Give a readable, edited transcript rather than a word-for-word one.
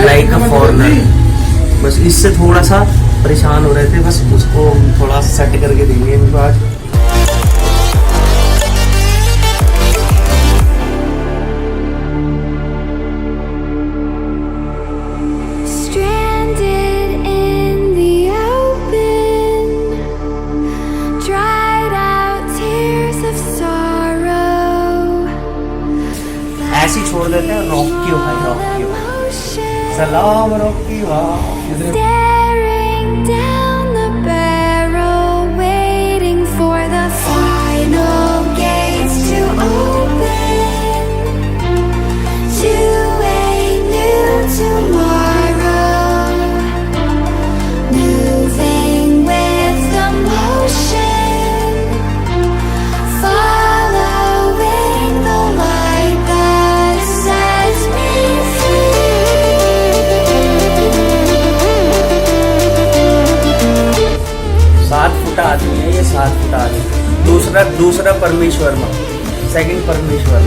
Like a foreigner. बस इससे थोड़ा सा परेशान हो रहे थे, बस उसको थोड़ा सेट करके देंगे इनको आज। ऐसे ही छोड़ देते हैं। रॉकी भाई, रॉकी भाई, सलाम रॉकी भाई। आदमी है ये, 7 फुट आदमी। दूसरा परमेश्वर, सेकंड परमेश्वर।